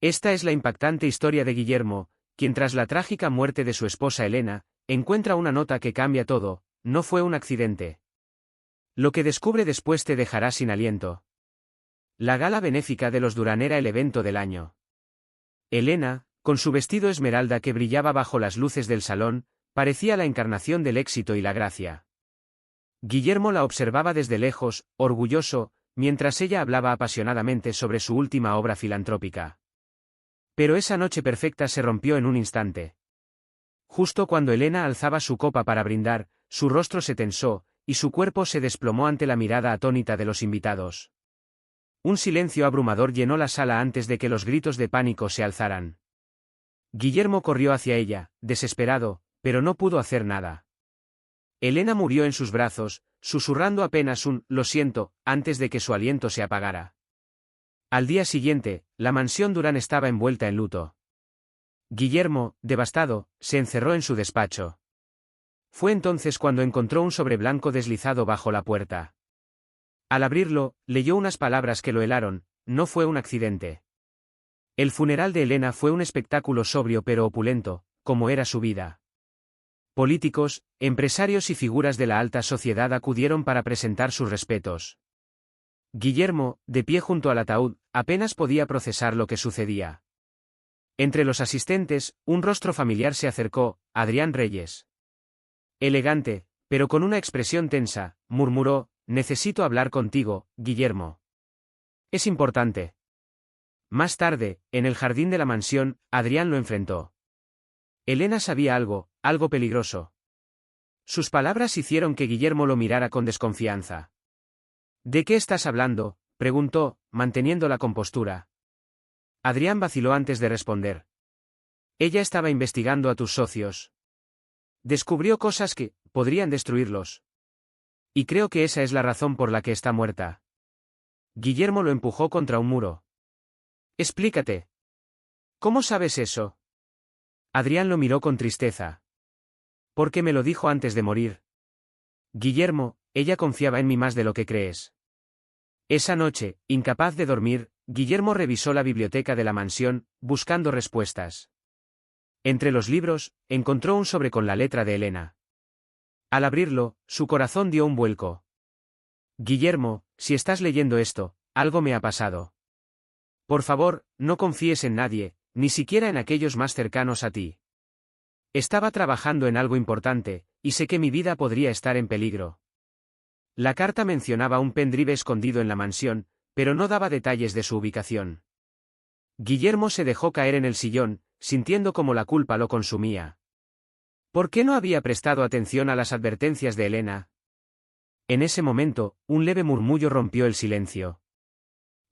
Esta es la impactante historia de Guillermo, quien tras la trágica muerte de su esposa Elena, encuentra una nota que cambia todo: no fue un accidente. Lo que descubre después te dejará sin aliento. La gala benéfica de los Durán era el evento del año. Elena, con su vestido esmeralda que brillaba bajo las luces del salón, parecía la encarnación del éxito y la gracia. Guillermo la observaba desde lejos, orgulloso, mientras ella hablaba apasionadamente sobre su última obra filantrópica. Pero esa noche perfecta se rompió en un instante. Justo cuando Elena alzaba su copa para brindar, su rostro se tensó, y su cuerpo se desplomó ante la mirada atónita de los invitados. Un silencio abrumador llenó la sala antes de que los gritos de pánico se alzaran. Guillermo corrió hacia ella, desesperado, pero no pudo hacer nada. Elena murió en sus brazos, susurrando apenas un «lo siento», antes de que su aliento se apagara. Al día siguiente, la mansión Durán estaba envuelta en luto. Guillermo, devastado, se encerró en su despacho. Fue entonces cuando encontró un sobre blanco deslizado bajo la puerta. Al abrirlo, leyó unas palabras que lo helaron: no fue un accidente. El funeral de Elena fue un espectáculo sobrio pero opulento, como era su vida. Políticos, empresarios y figuras de la alta sociedad acudieron para presentar sus respetos. Guillermo, de pie junto al ataúd, apenas podía procesar lo que sucedía. Entre los asistentes, un rostro familiar se acercó: Adrián Reyes. Elegante, pero con una expresión tensa, murmuró: necesito hablar contigo, Guillermo. Es importante. Más tarde, en el jardín de la mansión, Adrián lo enfrentó. Elena sabía algo peligroso. Sus palabras hicieron que Guillermo lo mirara con desconfianza. ¿De qué estás hablando?, preguntó, manteniendo la compostura. Adrián vaciló antes de responder. Ella estaba investigando a tus socios. Descubrió cosas que podrían destruirlos. Y creo que esa es la razón por la que está muerta. Guillermo lo empujó contra un muro. Explícate. ¿Cómo sabes eso? Adrián lo miró con tristeza. Porque me lo dijo antes de morir. Guillermo, ella confiaba en mí más de lo que crees. Esa noche, incapaz de dormir, Guillermo revisó la biblioteca de la mansión, buscando respuestas. Entre los libros, encontró un sobre con la letra de Elena. Al abrirlo, su corazón dio un vuelco. Guillermo, si estás leyendo esto, algo me ha pasado. Por favor, no confíes en nadie, ni siquiera en aquellos más cercanos a ti. Estaba trabajando en algo importante, y sé que mi vida podría estar en peligro. La carta mencionaba un pendrive escondido en la mansión, pero no daba detalles de su ubicación. Guillermo se dejó caer en el sillón, sintiendo como la culpa lo consumía. ¿Por qué no había prestado atención a las advertencias de Elena? En ese momento, un leve murmullo rompió el silencio.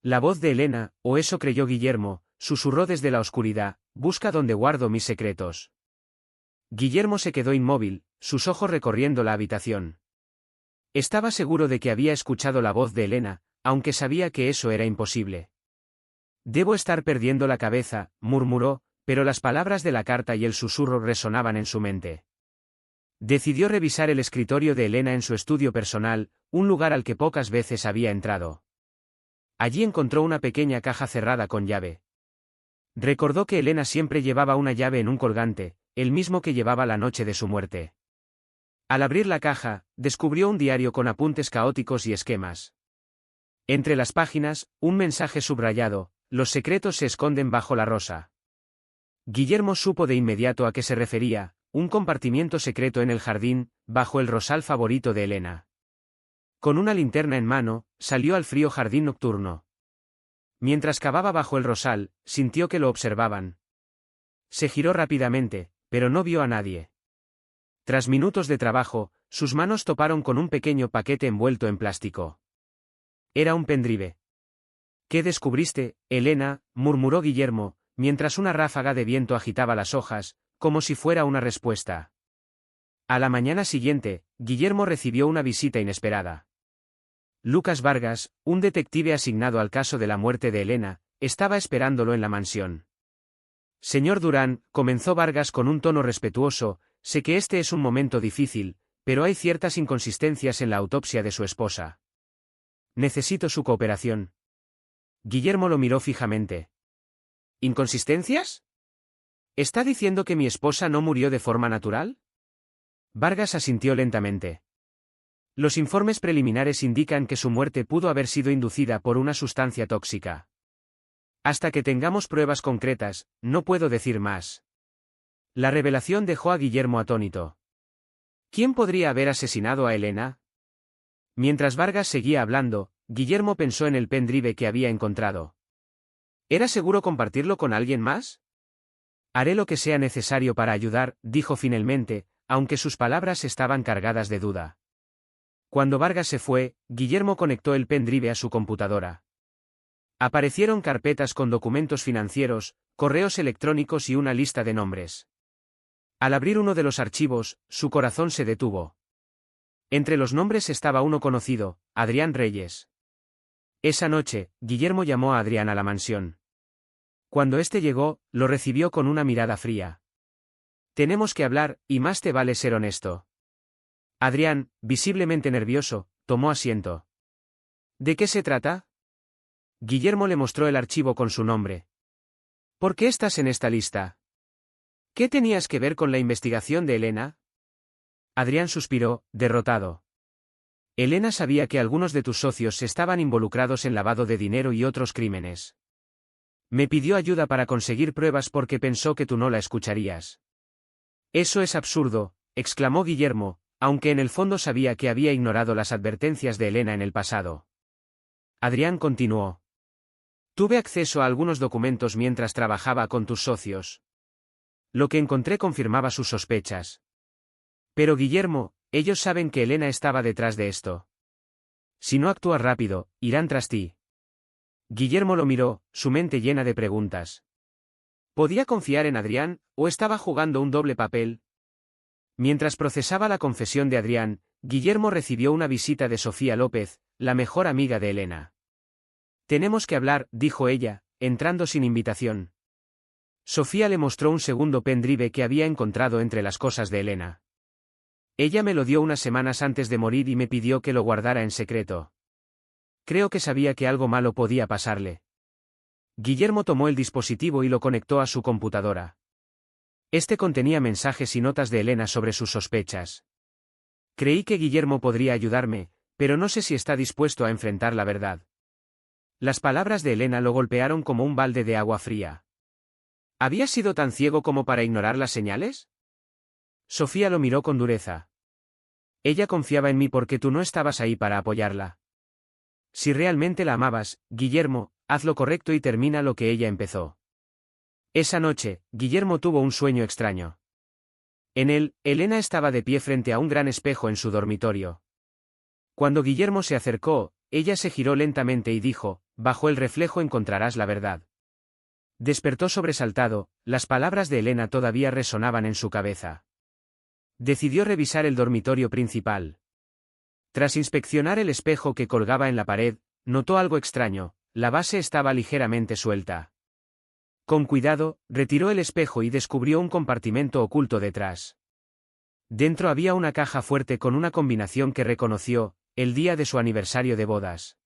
La voz de Elena, o eso creyó Guillermo, susurró desde la oscuridad: busca donde guardo mis secretos. Guillermo se quedó inmóvil, sus ojos recorriendo la habitación. Estaba seguro de que había escuchado la voz de Elena, aunque sabía que eso era imposible. Debo estar perdiendo la cabeza, murmuró, pero las palabras de la carta y el susurro resonaban en su mente. Decidió revisar el escritorio de Elena en su estudio personal, un lugar al que pocas veces había entrado. Allí encontró una pequeña caja cerrada con llave. Recordó que Elena siempre llevaba una llave en un colgante, el mismo que llevaba la noche de su muerte. Al abrir la caja, descubrió un diario con apuntes caóticos y esquemas. Entre las páginas, un mensaje subrayado: los secretos se esconden bajo la rosa. Guillermo supo de inmediato a qué se refería: un compartimiento secreto en el jardín, bajo el rosal favorito de Elena. Con una linterna en mano, salió al frío jardín nocturno. Mientras cavaba bajo el rosal, sintió que lo observaban. Se giró rápidamente, pero no vio a nadie. Tras minutos de trabajo, sus manos toparon con un pequeño paquete envuelto en plástico. Era un pendrive. ¿Qué descubriste, Elena?, murmuró Guillermo, mientras una ráfaga de viento agitaba las hojas, como si fuera una respuesta. A la mañana siguiente, Guillermo recibió una visita inesperada. Lucas Vargas, un detective asignado al caso de la muerte de Elena, estaba esperándolo en la mansión. Señor Durán, comenzó Vargas con un tono respetuoso, sé que este es un momento difícil, pero hay ciertas inconsistencias en la autopsia de su esposa. Necesito su cooperación. Guillermo lo miró fijamente. ¿Inconsistencias? ¿Está diciendo que mi esposa no murió de forma natural? Vargas asintió lentamente. Los informes preliminares indican que su muerte pudo haber sido inducida por una sustancia tóxica. Hasta que tengamos pruebas concretas, no puedo decir más. La revelación dejó a Guillermo atónito. ¿Quién podría haber asesinado a Elena? Mientras Vargas seguía hablando, Guillermo pensó en el pendrive que había encontrado. ¿Era seguro compartirlo con alguien más? Haré lo que sea necesario para ayudar, dijo finalmente, aunque sus palabras estaban cargadas de duda. Cuando Vargas se fue, Guillermo conectó el pendrive a su computadora. Aparecieron carpetas con documentos financieros, correos electrónicos y una lista de nombres. Al abrir uno de los archivos, su corazón se detuvo. Entre los nombres estaba uno conocido, Adrián Reyes. Esa noche, Guillermo llamó a Adrián a la mansión. Cuando éste llegó, lo recibió con una mirada fría. Tenemos que hablar, y más te vale ser honesto. Adrián, visiblemente nervioso, tomó asiento. ¿De qué se trata? Guillermo le mostró el archivo con su nombre. ¿Por qué estás en esta lista? ¿Qué tenías que ver con la investigación de Elena? Adrián suspiró, derrotado. Elena sabía que algunos de tus socios estaban involucrados en lavado de dinero y otros crímenes. Me pidió ayuda para conseguir pruebas porque pensó que tú no la escucharías. Eso es absurdo, exclamó Guillermo, aunque en el fondo sabía que había ignorado las advertencias de Elena en el pasado. Adrián continuó. Tuve acceso a algunos documentos mientras trabajaba con tus socios. Lo que encontré confirmaba sus sospechas. Pero Guillermo, ellos saben que Elena estaba detrás de esto. Si no actúas rápido, irán tras ti. Guillermo lo miró, su mente llena de preguntas. ¿Podía confiar en Adrián, o estaba jugando un doble papel? Mientras procesaba la confesión de Adrián, Guillermo recibió una visita de Sofía López, la mejor amiga de Elena. Tenemos que hablar, dijo ella, entrando sin invitación. Sofía le mostró un segundo pendrive que había encontrado entre las cosas de Elena. Ella me lo dio unas semanas antes de morir y me pidió que lo guardara en secreto. Creo que sabía que algo malo podía pasarle. Guillermo tomó el dispositivo y lo conectó a su computadora. Este contenía mensajes y notas de Elena sobre sus sospechas. Creí que Guillermo podría ayudarme, pero no sé si está dispuesto a enfrentar la verdad. Las palabras de Elena lo golpearon como un balde de agua fría. ¿Había sido tan ciego como para ignorar las señales? Sofía lo miró con dureza. Ella confiaba en mí porque tú no estabas ahí para apoyarla. Si realmente la amabas, Guillermo, haz lo correcto y termina lo que ella empezó. Esa noche, Guillermo tuvo un sueño extraño. En él, Elena estaba de pie frente a un gran espejo en su dormitorio. Cuando Guillermo se acercó, ella se giró lentamente y dijo, bajo el reflejo encontrarás la verdad. Despertó sobresaltado, las palabras de Elena todavía resonaban en su cabeza. Decidió revisar el dormitorio principal. Tras inspeccionar el espejo que colgaba en la pared, notó algo extraño, la base estaba ligeramente suelta. Con cuidado, retiró el espejo y descubrió un compartimento oculto detrás. Dentro había una caja fuerte con una combinación que reconoció, el día de su aniversario de bodas.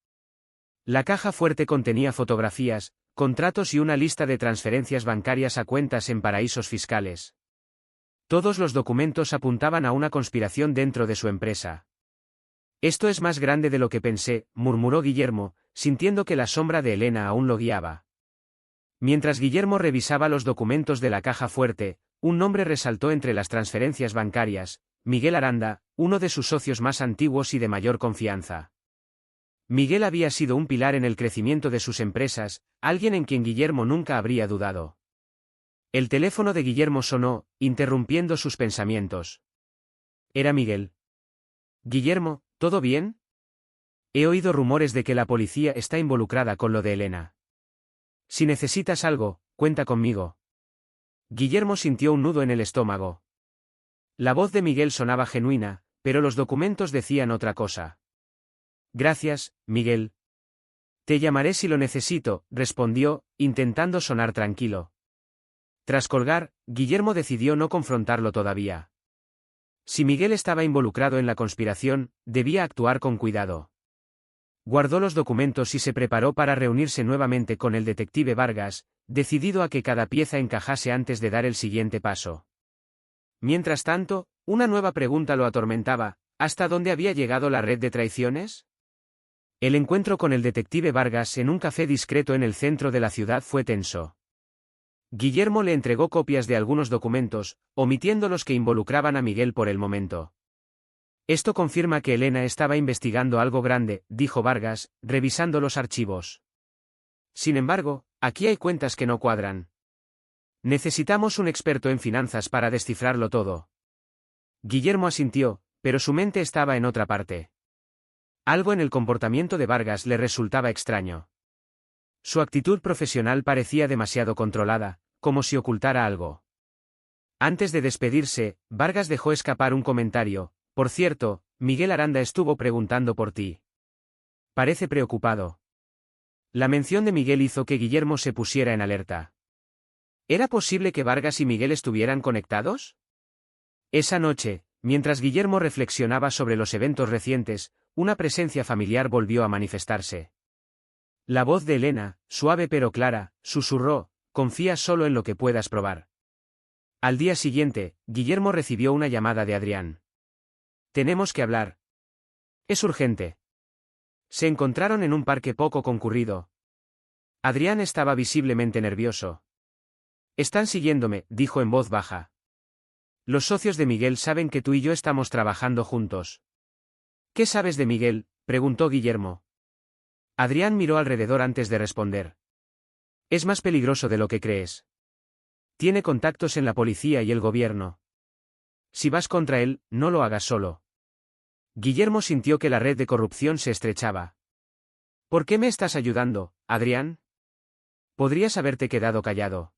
La caja fuerte contenía fotografías, contratos y una lista de transferencias bancarias a cuentas en paraísos fiscales. Todos los documentos apuntaban a una conspiración dentro de su empresa. Esto es más grande de lo que pensé, murmuró Guillermo, sintiendo que la sombra de Elena aún lo guiaba. Mientras Guillermo revisaba los documentos de la caja fuerte, un nombre resaltó entre las transferencias bancarias, Miguel Aranda, uno de sus socios más antiguos y de mayor confianza. Miguel había sido un pilar en el crecimiento de sus empresas, alguien en quien Guillermo nunca habría dudado. El teléfono de Guillermo sonó, interrumpiendo sus pensamientos. Era Miguel. Guillermo, ¿todo bien? He oído rumores de que la policía está involucrada con lo de Elena. Si necesitas algo, cuenta conmigo. Guillermo sintió un nudo en el estómago. La voz de Miguel sonaba genuina, pero los documentos decían otra cosa. Gracias, Miguel. Te llamaré si lo necesito, respondió, intentando sonar tranquilo. Tras colgar, Guillermo decidió no confrontarlo todavía. Si Miguel estaba involucrado en la conspiración, debía actuar con cuidado. Guardó los documentos y se preparó para reunirse nuevamente con el detective Vargas, decidido a que cada pieza encajase antes de dar el siguiente paso. Mientras tanto, una nueva pregunta lo atormentaba: ¿hasta dónde había llegado la red de traiciones? El encuentro con el detective Vargas en un café discreto en el centro de la ciudad fue tenso. Guillermo le entregó copias de algunos documentos, omitiendo los que involucraban a Miguel por el momento. Esto confirma que Elena estaba investigando algo grande, dijo Vargas, revisando los archivos. Sin embargo, aquí hay cuentas que no cuadran. Necesitamos un experto en finanzas para descifrarlo todo. Guillermo asintió, pero su mente estaba en otra parte. Algo en el comportamiento de Vargas le resultaba extraño. Su actitud profesional parecía demasiado controlada, como si ocultara algo. Antes de despedirse, Vargas dejó escapar un comentario: por cierto, Miguel Aranda estuvo preguntando por ti. Parece preocupado. La mención de Miguel hizo que Guillermo se pusiera en alerta. ¿Era posible que Vargas y Miguel estuvieran conectados? Esa noche, mientras Guillermo reflexionaba sobre los eventos recientes, una presencia familiar volvió a manifestarse. La voz de Elena, suave pero clara, susurró: confía solo en lo que puedas probar. Al día siguiente, Guillermo recibió una llamada de Adrián. Tenemos que hablar. Es urgente. Se encontraron en un parque poco concurrido. Adrián estaba visiblemente nervioso. Están siguiéndome, dijo en voz baja. Los socios de Miguel saben que tú y yo estamos trabajando juntos. ¿Qué sabes de Miguel?, preguntó Guillermo. Adrián miró alrededor antes de responder. Es más peligroso de lo que crees. Tiene contactos en la policía y el gobierno. Si vas contra él, no lo hagas solo. Guillermo sintió que la red de corrupción se estrechaba. ¿Por qué me estás ayudando, Adrián? Podrías haberte quedado callado.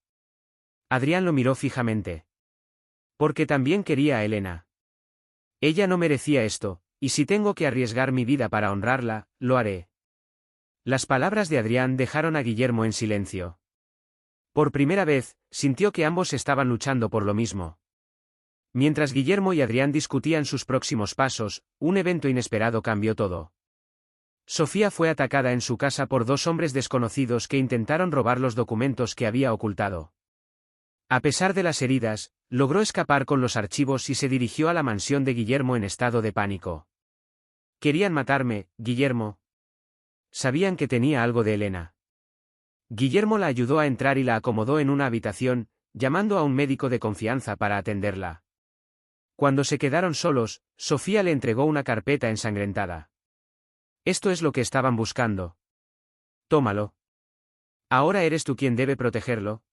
Adrián lo miró fijamente. Porque también quería a Elena. Ella no merecía esto, y si tengo que arriesgar mi vida para honrarla, lo haré. Las palabras de Adrián dejaron a Guillermo en silencio. Por primera vez, sintió que ambos estaban luchando por lo mismo. Mientras Guillermo y Adrián discutían sus próximos pasos, un evento inesperado cambió todo. Sofía fue atacada en su casa por dos hombres desconocidos que intentaron robar los documentos que había ocultado. A pesar de las heridas, logró escapar con los archivos y se dirigió a la mansión de Guillermo en estado de pánico. Querían matarme, Guillermo. Sabían que tenía algo de Elena. Guillermo la ayudó a entrar y la acomodó en una habitación, llamando a un médico de confianza para atenderla. Cuando se quedaron solos, Sofía le entregó una carpeta ensangrentada. Esto es lo que estaban buscando. Tómalo. Ahora eres tú quien debe protegerlo.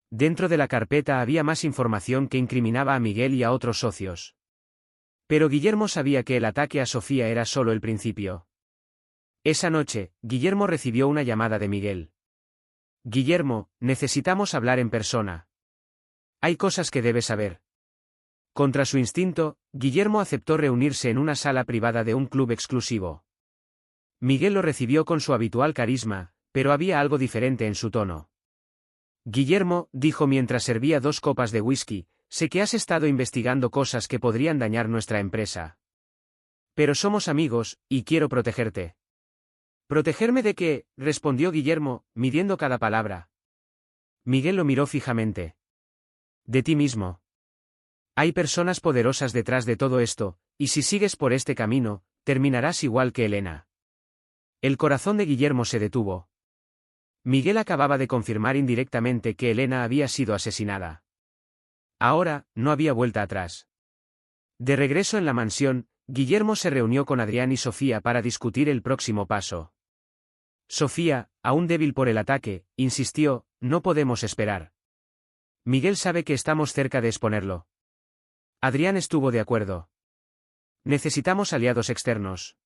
Dentro de la carpeta había más información que incriminaba a Miguel y a otros socios. Pero Guillermo sabía que el ataque a Sofía era solo el principio. Esa noche, Guillermo recibió una llamada de Miguel. Guillermo, necesitamos hablar en persona. Hay cosas que debes saber. Contra su instinto, Guillermo aceptó reunirse en una sala privada de un club exclusivo. Miguel lo recibió con su habitual carisma, pero había algo diferente en su tono. Guillermo, dijo mientras servía 2 copas de whisky, sé que has estado investigando cosas que podrían dañar nuestra empresa. Pero somos amigos, y quiero protegerte. ¿Protegerme de qué?, respondió Guillermo, midiendo cada palabra. Miguel lo miró fijamente. De ti mismo. Hay personas poderosas detrás de todo esto, y si sigues por este camino, terminarás igual que Elena. El corazón de Guillermo se detuvo. Miguel acababa de confirmar indirectamente que Elena había sido asesinada. Ahora, no había vuelta atrás. De regreso en la mansión, Guillermo se reunió con Adrián y Sofía para discutir el próximo paso. Sofía, aún débil por el ataque, insistió: no podemos esperar. Miguel sabe que estamos cerca de exponerlo. Adrián estuvo de acuerdo. Necesitamos aliados externos.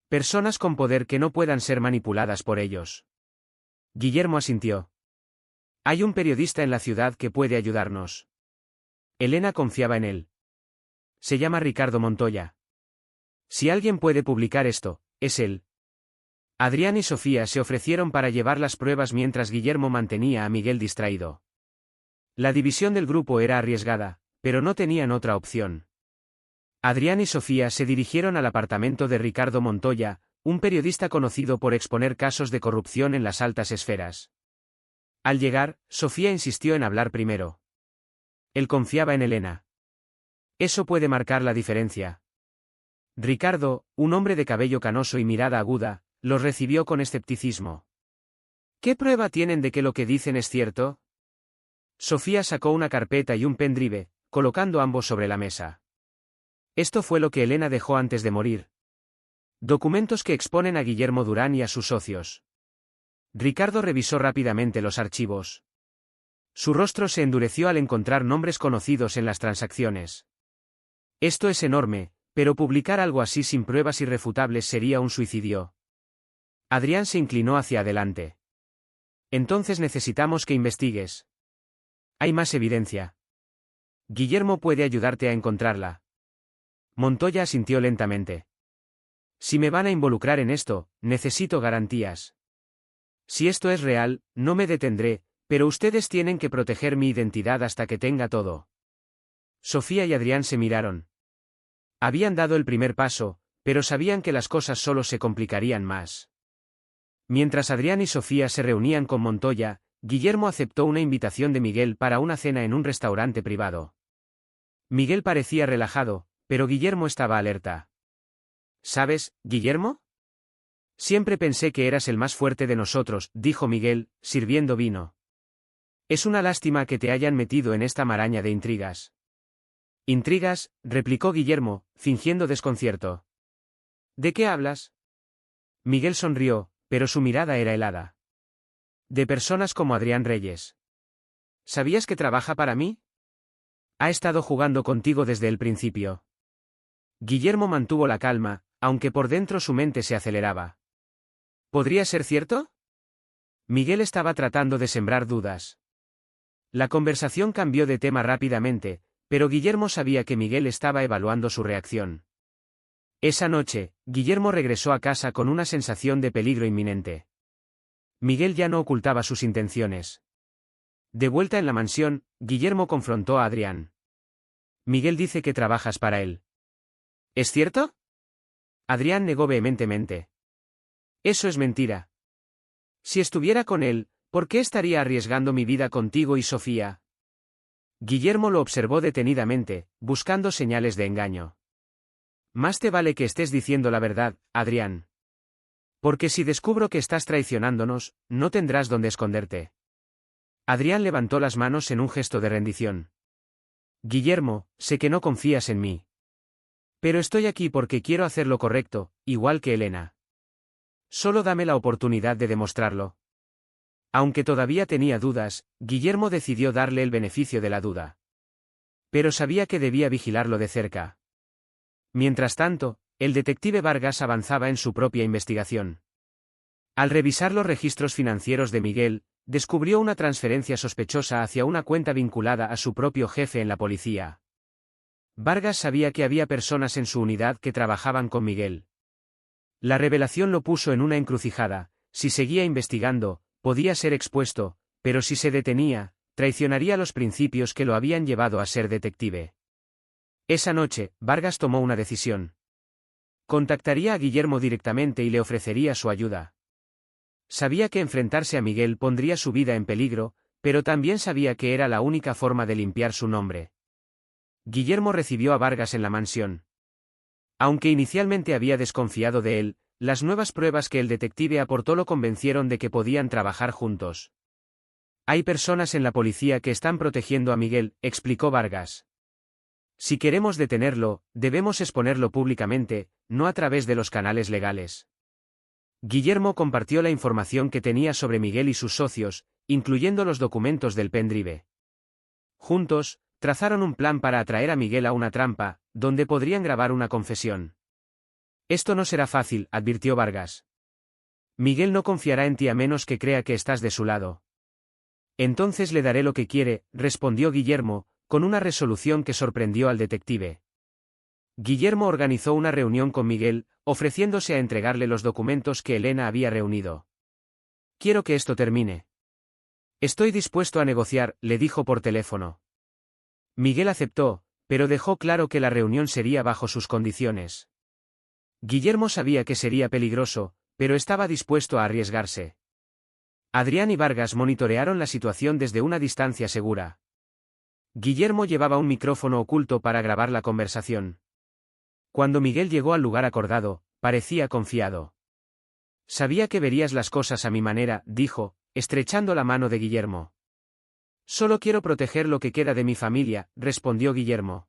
Personas con poder que no puedan ser manipuladas por ellos. Guillermo asintió. Hay un periodista en la ciudad que puede ayudarnos. Elena confiaba en él. Se llama Ricardo Montoya. Si alguien puede publicar esto, es él. Adrián y Sofía se ofrecieron para llevar las pruebas mientras Guillermo mantenía a Miguel distraído. La división del grupo era arriesgada, pero no tenían otra opción. Adrián y Sofía se dirigieron al apartamento de Ricardo Montoya, un periodista conocido por exponer casos de corrupción en las altas esferas. Al llegar, Sofía insistió en hablar primero. Él confiaba en Elena. Eso puede marcar la diferencia. Ricardo, un hombre de cabello canoso y mirada aguda, los recibió con escepticismo. ¿Qué prueba tienen de que lo que dicen es cierto? Sofía sacó una carpeta y un pendrive, colocando ambos sobre la mesa. Esto fue lo que Elena dejó antes de morir. Documentos que exponen a Guillermo Durán y a sus socios. Ricardo revisó rápidamente los archivos. Su rostro se endureció al encontrar nombres conocidos en las transacciones. Esto es enorme, pero publicar algo así sin pruebas irrefutables sería un suicidio. Adrián se inclinó hacia adelante. Entonces necesitamos que investigues. Hay más evidencia. Guillermo puede ayudarte a encontrarla. Montoya asintió lentamente. Si me van a involucrar en esto, necesito garantías. Si esto es real, no me detendré, pero ustedes tienen que proteger mi identidad hasta que tenga todo. Sofía y Adrián se miraron. Habían dado el primer paso, pero sabían que las cosas solo se complicarían más. Mientras Adrián y Sofía se reunían con Montoya, Guillermo aceptó una invitación de Miguel para una cena en un restaurante privado. Miguel parecía relajado, pero Guillermo estaba alerta. ¿Sabes, Guillermo? Siempre pensé que eras el más fuerte de nosotros, dijo Miguel, sirviendo vino. Es una lástima que te hayan metido en esta maraña de intrigas. ¿Intrigas?, replicó Guillermo, fingiendo desconcierto. ¿De qué hablas? Miguel sonrió, pero su mirada era helada. De personas como Adrián Reyes. ¿Sabías que trabaja para mí? Ha estado jugando contigo desde el principio. Guillermo mantuvo la calma, aunque por dentro su mente se aceleraba. ¿Podría ser cierto? Miguel estaba tratando de sembrar dudas. La conversación cambió de tema rápidamente, pero Guillermo sabía que Miguel estaba evaluando su reacción. Esa noche, Guillermo regresó a casa con una sensación de peligro inminente. Miguel ya no ocultaba sus intenciones. De vuelta en la mansión, Guillermo confrontó a Adrián. Miguel dice que trabajas para él. ¿Es cierto? Adrián negó vehementemente. Eso es mentira. Si estuviera con él, ¿por qué estaría arriesgando mi vida contigo y Sofía? Guillermo lo observó detenidamente, buscando señales de engaño. Más te vale que estés diciendo la verdad, Adrián. Porque si descubro que estás traicionándonos, no tendrás dónde esconderte. Adrián levantó las manos en un gesto de rendición. Guillermo, sé que no confías en mí. Pero estoy aquí porque quiero hacer lo correcto, igual que Elena. Solo dame la oportunidad de demostrarlo. Aunque todavía tenía dudas, Guillermo decidió darle el beneficio de la duda. Pero sabía que debía vigilarlo de cerca. Mientras tanto, el detective Vargas avanzaba en su propia investigación. Al revisar los registros financieros de Miguel, descubrió una transferencia sospechosa hacia una cuenta vinculada a su propio jefe en la policía. Vargas sabía que había personas en su unidad que trabajaban con Miguel. La revelación lo puso en una encrucijada: si seguía investigando, podía ser expuesto, pero si se detenía, traicionaría los principios que lo habían llevado a ser detective. Esa noche, Vargas tomó una decisión. Contactaría a Guillermo directamente y le ofrecería su ayuda. Sabía que enfrentarse a Miguel pondría su vida en peligro, pero también sabía que era la única forma de limpiar su nombre. Guillermo recibió a Vargas en la mansión. Aunque inicialmente había desconfiado de él, las nuevas pruebas que el detective aportó lo convencieron de que podían trabajar juntos. Hay personas en la policía que están protegiendo a Miguel, explicó Vargas. Si queremos detenerlo, debemos exponerlo públicamente, no a través de los canales legales. Guillermo compartió la información que tenía sobre Miguel y sus socios, incluyendo los documentos del pendrive. Juntos, trazaron un plan para atraer a Miguel a una trampa, donde podrían grabar una confesión. Esto no será fácil, advirtió Vargas. Miguel no confiará en ti a menos que crea que estás de su lado. Entonces le daré lo que quiere, respondió Guillermo, con una resolución que sorprendió al detective. Guillermo organizó una reunión con Miguel, ofreciéndose a entregarle los documentos que Elena había reunido. Quiero que esto termine. Estoy dispuesto a negociar, le dijo por teléfono. Miguel aceptó, pero dejó claro que la reunión sería bajo sus condiciones. Guillermo sabía que sería peligroso, pero estaba dispuesto a arriesgarse. Adrián y Vargas monitorearon la situación desde una distancia segura. Guillermo llevaba un micrófono oculto para grabar la conversación. Cuando Miguel llegó al lugar acordado, parecía confiado. Sabía que verías las cosas a mi manera, dijo, estrechando la mano de Guillermo. Solo quiero proteger lo que queda de mi familia, respondió Guillermo.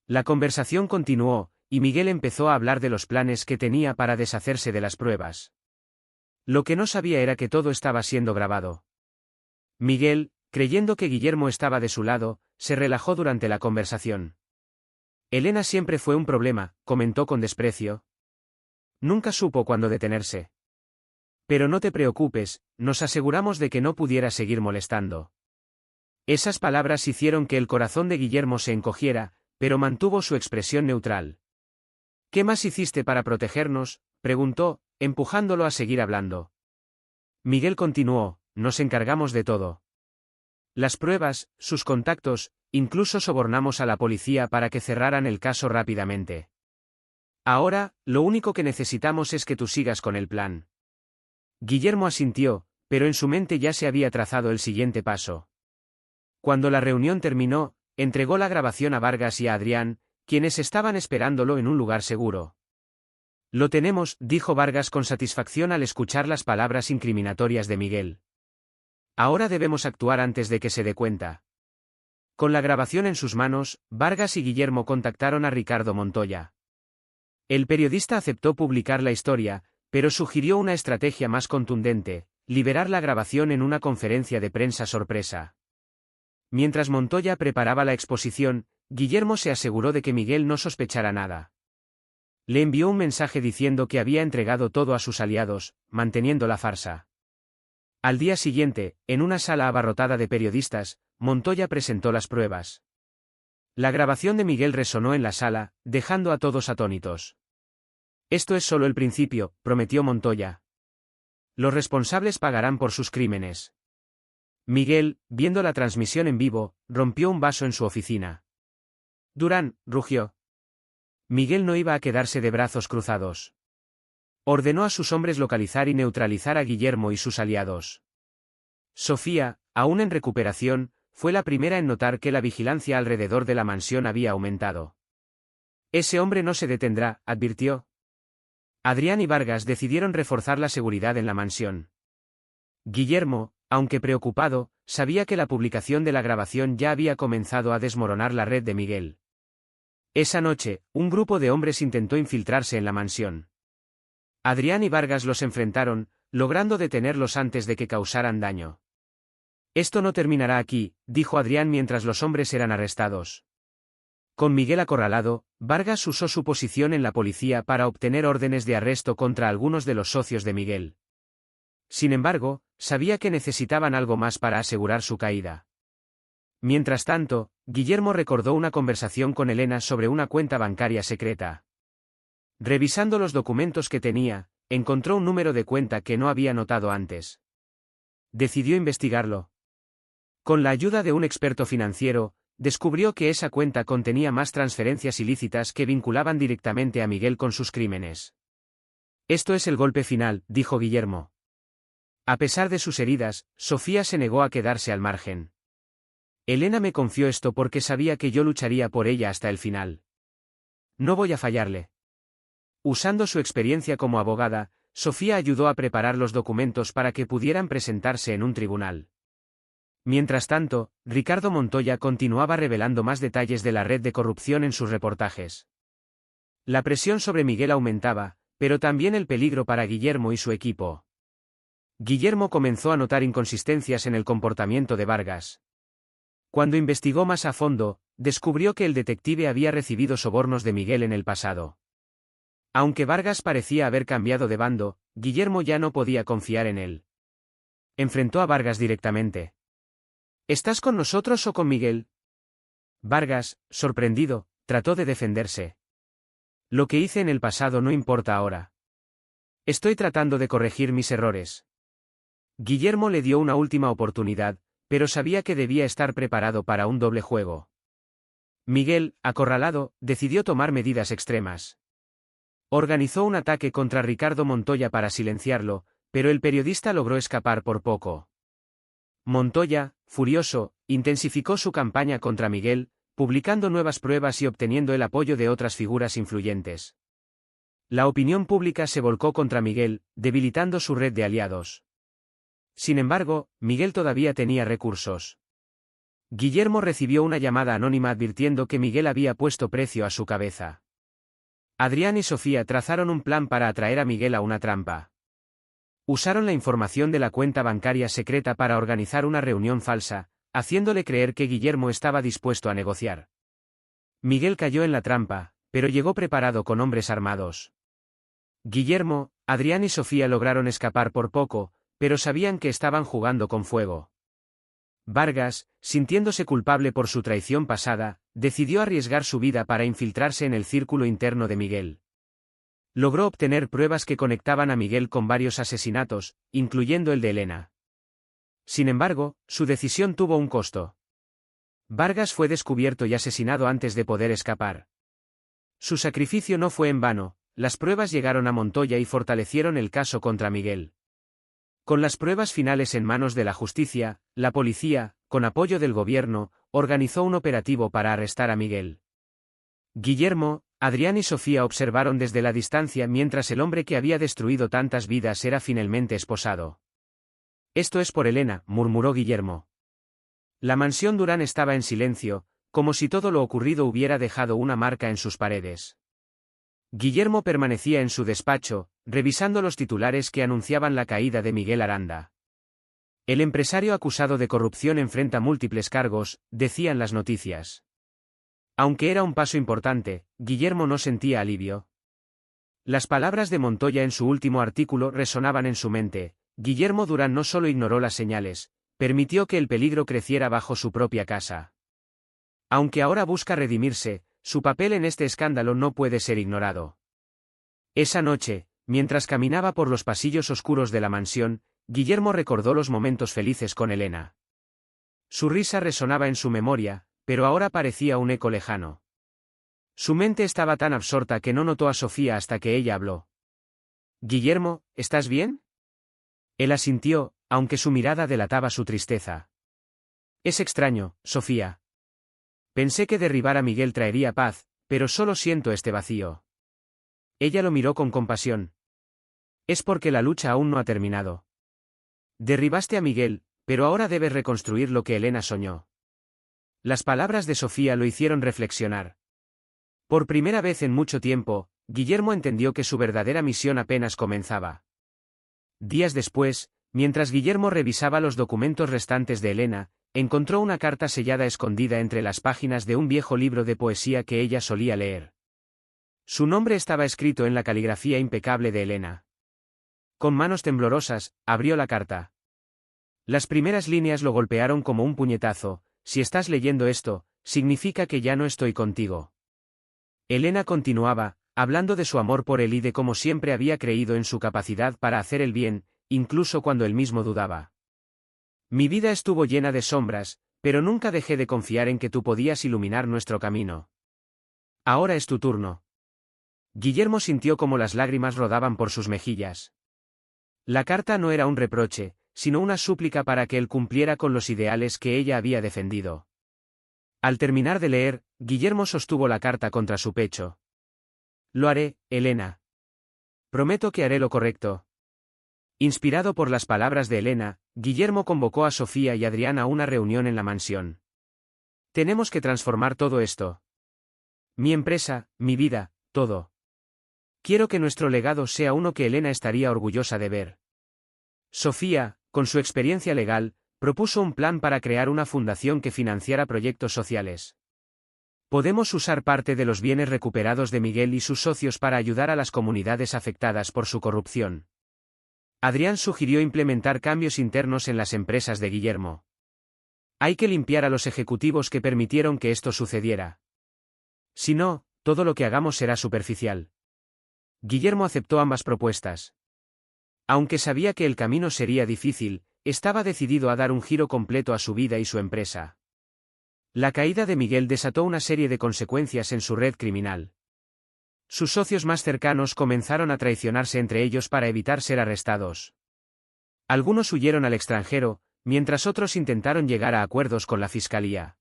La conversación continuó, y Miguel empezó a hablar de los planes que tenía para deshacerse de las pruebas. Lo que no sabía era que todo estaba siendo grabado. Miguel, creyendo que Guillermo estaba de su lado, se relajó durante la conversación. Elena siempre fue un problema, comentó con desprecio. Nunca supo cuándo detenerse. Pero no te preocupes, nos aseguramos de que no pudiera seguir molestando. Esas palabras hicieron que el corazón de Guillermo se encogiera, pero mantuvo su expresión neutral. ¿Qué más hiciste para protegernos?, preguntó, empujándolo a seguir hablando. Miguel continuó, nos encargamos de todo. Las pruebas, sus contactos, incluso sobornamos a la policía para que cerraran el caso rápidamente. Ahora, lo único que necesitamos es que tú sigas con el plan. Guillermo asintió, pero en su mente ya se había trazado el siguiente paso. Cuando la reunión terminó, entregó la grabación a Vargas y a Adrián, quienes estaban esperándolo en un lugar seguro. Lo tenemos, dijo Vargas con satisfacción al escuchar las palabras incriminatorias de Miguel. Ahora debemos actuar antes de que se dé cuenta. Con la grabación en sus manos, Vargas y Guillermo contactaron a Ricardo Montoya. El periodista aceptó publicar la historia, pero sugirió una estrategia más contundente, liberar la grabación en una conferencia de prensa sorpresa. Mientras Montoya preparaba la exposición, Guillermo se aseguró de que Miguel no sospechara nada. Le envió un mensaje diciendo que había entregado todo a sus aliados, manteniendo la farsa. Al día siguiente, en una sala abarrotada de periodistas, Montoya presentó las pruebas. La grabación de Miguel resonó en la sala, dejando a todos atónitos. Esto es solo el principio, prometió Montoya. Los responsables pagarán por sus crímenes. Miguel, viendo la transmisión en vivo, rompió un vaso en su oficina. Durán, rugió. Miguel no iba a quedarse de brazos cruzados. Ordenó a sus hombres localizar y neutralizar a Guillermo y sus aliados. Sofía, aún en recuperación, fue la primera en notar que la vigilancia alrededor de la mansión había aumentado. Ese hombre no se detendrá, advirtió. Adrián y Vargas decidieron reforzar la seguridad en la mansión. Guillermo, aunque preocupado, sabía que la publicación de la grabación ya había comenzado a desmoronar la red de Miguel. Esa noche, un grupo de hombres intentó infiltrarse en la mansión. Adrián y Vargas los enfrentaron, logrando detenerlos antes de que causaran daño. Esto no terminará aquí, dijo Adrián mientras los hombres eran arrestados. Con Miguel acorralado, Vargas usó su posición en la policía para obtener órdenes de arresto contra algunos de los socios de Miguel. Sin embargo, sabía que necesitaban algo más para asegurar su caída. Mientras tanto, Guillermo recordó una conversación con Elena sobre una cuenta bancaria secreta. Revisando los documentos que tenía, encontró un número de cuenta que no había notado antes. Decidió investigarlo. Con la ayuda de un experto financiero, descubrió que esa cuenta contenía más transferencias ilícitas que vinculaban directamente a Miguel con sus crímenes. Esto es el golpe final, dijo Guillermo. A pesar de sus heridas, Sofía se negó a quedarse al margen. Elena me confió esto porque sabía que yo lucharía por ella hasta el final. No voy a fallarle. Usando su experiencia como abogada, Sofía ayudó a preparar los documentos para que pudieran presentarse en un tribunal. Mientras tanto, Ricardo Montoya continuaba revelando más detalles de la red de corrupción en sus reportajes. La presión sobre Miguel aumentaba, pero también el peligro para Guillermo y su equipo. Guillermo comenzó a notar inconsistencias en el comportamiento de Vargas. Cuando investigó más a fondo, descubrió que el detective había recibido sobornos de Miguel en el pasado. Aunque Vargas parecía haber cambiado de bando, Guillermo ya no podía confiar en él. Enfrentó a Vargas directamente. ¿Estás con nosotros o con Miguel? Vargas, sorprendido, trató de defenderse. Lo que hice en el pasado no importa ahora. Estoy tratando de corregir mis errores. Guillermo le dio una última oportunidad, pero sabía que debía estar preparado para un doble juego. Miguel, acorralado, decidió tomar medidas extremas. Organizó un ataque contra Ricardo Montoya para silenciarlo, pero el periodista logró escapar por poco. Montoya, furioso, intensificó su campaña contra Miguel, publicando nuevas pruebas y obteniendo el apoyo de otras figuras influyentes. La opinión pública se volcó contra Miguel, debilitando su red de aliados. Sin embargo, Miguel todavía tenía recursos. Guillermo recibió una llamada anónima advirtiendo que Miguel había puesto precio a su cabeza. Adrián y Sofía trazaron un plan para atraer a Miguel a una trampa. Usaron la información de la cuenta bancaria secreta para organizar una reunión falsa, haciéndole creer que Guillermo estaba dispuesto a negociar. Miguel cayó en la trampa, pero llegó preparado con hombres armados. Guillermo, Adrián y Sofía lograron escapar por poco, pero sabían que estaban jugando con fuego. Vargas, sintiéndose culpable por su traición pasada, decidió arriesgar su vida para infiltrarse en el círculo interno de Miguel. Logró obtener pruebas que conectaban a Miguel con varios asesinatos, incluyendo el de Elena. Sin embargo, su decisión tuvo un costo. Vargas fue descubierto y asesinado antes de poder escapar. Su sacrificio no fue en vano, las pruebas llegaron a Montoya y fortalecieron el caso contra Miguel. Con las pruebas finales en manos de la justicia, la policía, con apoyo del gobierno, organizó un operativo para arrestar a Miguel. Guillermo, Adrián y Sofía observaron desde la distancia mientras el hombre que había destruido tantas vidas era finalmente esposado. «Esto es por Elena», murmuró Guillermo. La mansión Durán estaba en silencio, como si todo lo ocurrido hubiera dejado una marca en sus paredes. Guillermo permanecía en su despacho, revisando los titulares que anunciaban la caída de Miguel Aranda. El empresario acusado de corrupción enfrenta múltiples cargos, decían las noticias. Aunque era un paso importante, Guillermo no sentía alivio. Las palabras de Montoya en su último artículo resonaban en su mente. Guillermo Durán no solo ignoró las señales, permitió que el peligro creciera bajo su propia casa. Aunque ahora busca redimirse, su papel en este escándalo no puede ser ignorado. Esa noche, mientras caminaba por los pasillos oscuros de la mansión, Guillermo recordó los momentos felices con Elena. Su risa resonaba en su memoria, pero ahora parecía un eco lejano. Su mente estaba tan absorta que no notó a Sofía hasta que ella habló. «Guillermo, ¿estás bien?» Él asintió, aunque su mirada delataba su tristeza. «Es extraño, Sofía. Pensé que derribar a Miguel traería paz, pero solo siento este vacío». Ella lo miró con compasión. «Es porque la lucha aún no ha terminado. Derribaste a Miguel, pero ahora debes reconstruir lo que Elena soñó». Las palabras de Sofía lo hicieron reflexionar. Por primera vez en mucho tiempo, Guillermo entendió que su verdadera misión apenas comenzaba. Días después, mientras Guillermo revisaba los documentos restantes de Elena, encontró una carta sellada escondida entre las páginas de un viejo libro de poesía que ella solía leer. Su nombre estaba escrito en la caligrafía impecable de Elena. Con manos temblorosas, abrió la carta. Las primeras líneas lo golpearon como un puñetazo. «Si estás leyendo esto, significa que ya no estoy contigo». Elena continuaba, hablando de su amor por él y de cómo siempre había creído en su capacidad para hacer el bien, incluso cuando él mismo dudaba. «Mi vida estuvo llena de sombras, pero nunca dejé de confiar en que tú podías iluminar nuestro camino. Ahora es tu turno». Guillermo sintió como las lágrimas rodaban por sus mejillas. La carta no era un reproche, sino una súplica para que él cumpliera con los ideales que ella había defendido. Al terminar de leer, Guillermo sostuvo la carta contra su pecho. «Lo haré, Elena. Prometo que haré lo correcto». Inspirado por las palabras de Elena, Guillermo convocó a Sofía y Adrián a una reunión en la mansión. «Tenemos que transformar todo esto. Mi empresa, mi vida, todo. Quiero que nuestro legado sea uno que Elena estaría orgullosa de ver». Sofía, con su experiencia legal, propuso un plan para crear una fundación que financiara proyectos sociales. «Podemos usar parte de los bienes recuperados de Miguel y sus socios para ayudar a las comunidades afectadas por su corrupción». Adrián sugirió implementar cambios internos en las empresas de Guillermo. «Hay que limpiar a los ejecutivos que permitieron que esto sucediera. Si no, todo lo que hagamos será superficial». Guillermo aceptó ambas propuestas. Aunque sabía que el camino sería difícil, estaba decidido a dar un giro completo a su vida y su empresa. La caída de Miguel desató una serie de consecuencias en su red criminal. Sus socios más cercanos comenzaron a traicionarse entre ellos para evitar ser arrestados. Algunos huyeron al extranjero, mientras otros intentaron llegar a acuerdos con la fiscalía.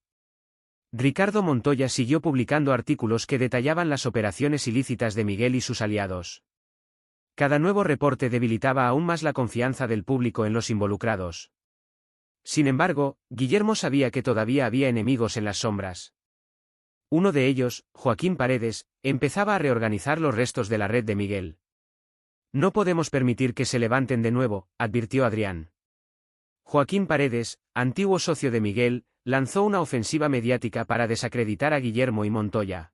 Ricardo Montoya siguió publicando artículos que detallaban las operaciones ilícitas de Miguel y sus aliados. Cada nuevo reporte debilitaba aún más la confianza del público en los involucrados. Sin embargo, Guillermo sabía que todavía había enemigos en las sombras. Uno de ellos, Joaquín Paredes, empezaba a reorganizar los restos de la red de Miguel. No podemos permitir que se levanten de nuevo, advirtió Adrián. Joaquín Paredes, antiguo socio de Miguel, lanzó una ofensiva mediática para desacreditar a Guillermo y Montoya.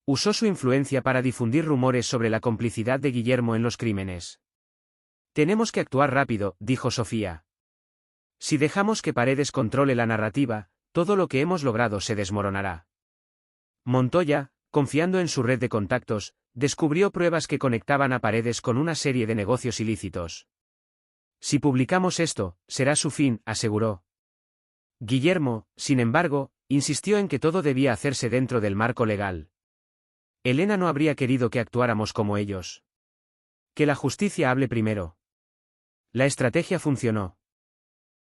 Usó su influencia para difundir rumores sobre la complicidad de Guillermo en los crímenes. Tenemos que actuar rápido, dijo Sofía. Si dejamos que Paredes controle la narrativa, todo lo que hemos logrado se desmoronará. Montoya, confiando en su red de contactos, descubrió pruebas que conectaban a Paredes con una serie de negocios ilícitos. Si publicamos esto, será su fin, aseguró. Guillermo, sin embargo, insistió en que todo debía hacerse dentro del marco legal. Elena no habría querido que actuáramos como ellos. Que la justicia hable primero. La estrategia funcionó.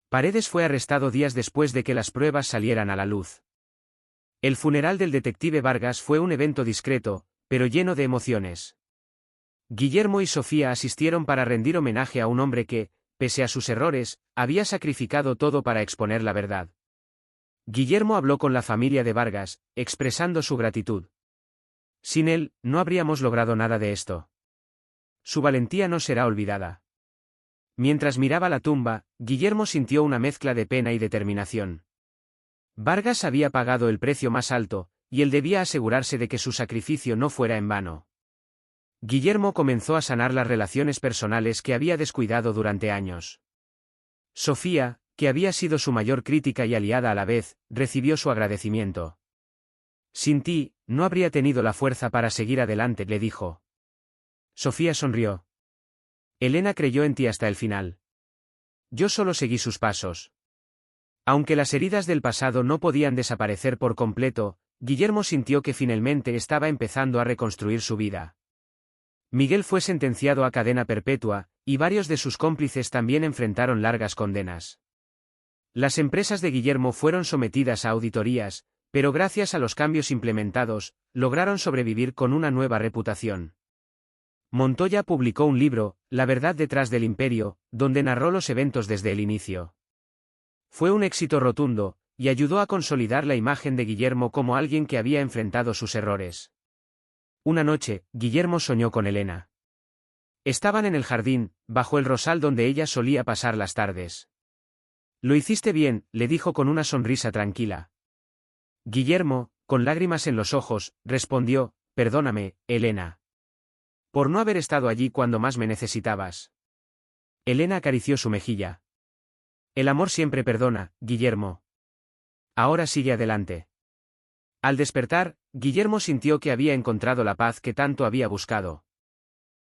Paredes fue arrestado días después de que las pruebas salieran a la luz. El funeral del detective Vargas fue un evento discreto, pero lleno de emociones. Guillermo y Sofía asistieron para rendir homenaje a un hombre que, pese a sus errores, había sacrificado todo para exponer la verdad. Guillermo habló con la familia de Vargas, expresando su gratitud. Sin él, no habríamos logrado nada de esto. Su valentía no será olvidada. Mientras miraba la tumba, Guillermo sintió una mezcla de pena y determinación. Vargas había pagado el precio más alto, y él debía asegurarse de que su sacrificio no fuera en vano. Guillermo comenzó a sanar las relaciones personales que había descuidado durante años. Sofía, que había sido su mayor crítica y aliada a la vez, recibió su agradecimiento. Sin ti, no habría tenido la fuerza para seguir adelante, le dijo. Sofía sonrió. Elena creyó en ti hasta el final. Yo solo seguí sus pasos. Aunque las heridas del pasado no podían desaparecer por completo, Guillermo sintió que finalmente estaba empezando a reconstruir su vida. Miguel fue sentenciado a cadena perpetua, y varios de sus cómplices también enfrentaron largas condenas. Las empresas de Guillermo fueron sometidas a auditorías, pero gracias a los cambios implementados, lograron sobrevivir con una nueva reputación. Montoya publicó un libro, La verdad detrás del imperio, donde narró los eventos desde el inicio. Fue un éxito rotundo, y ayudó a consolidar la imagen de Guillermo como alguien que había enfrentado sus errores. Una noche, Guillermo soñó con Elena. Estaban en el jardín, bajo el rosal donde ella solía pasar las tardes. Lo hiciste bien, le dijo con una sonrisa tranquila. Guillermo, con lágrimas en los ojos, respondió, perdóname, Elena. Por no haber estado allí cuando más me necesitabas. Elena acarició su mejilla. El amor siempre perdona, Guillermo. Ahora sigue adelante. Al despertar, Guillermo sintió que había encontrado la paz que tanto había buscado.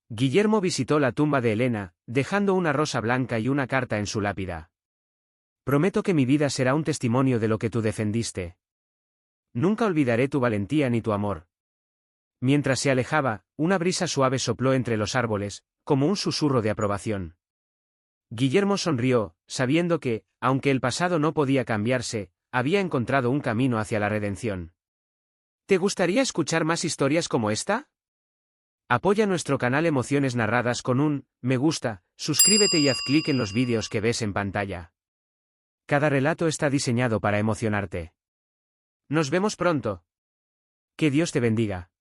Guillermo visitó la tumba de Elena, dejando una rosa blanca y una carta en su lápida. Prometo que mi vida será un testimonio de lo que tú defendiste. Nunca olvidaré tu valentía ni tu amor. Mientras se alejaba, una brisa suave sopló entre los árboles, como un susurro de aprobación. Guillermo sonrió, sabiendo que, aunque el pasado no podía cambiarse, había encontrado un camino hacia la redención. ¿Te gustaría escuchar más historias como esta? Apoya nuestro canal Emociones Narradas con un me gusta, suscríbete y haz clic en los vídeos que ves en pantalla. Cada relato está diseñado para emocionarte. Nos vemos pronto. Que Dios te bendiga.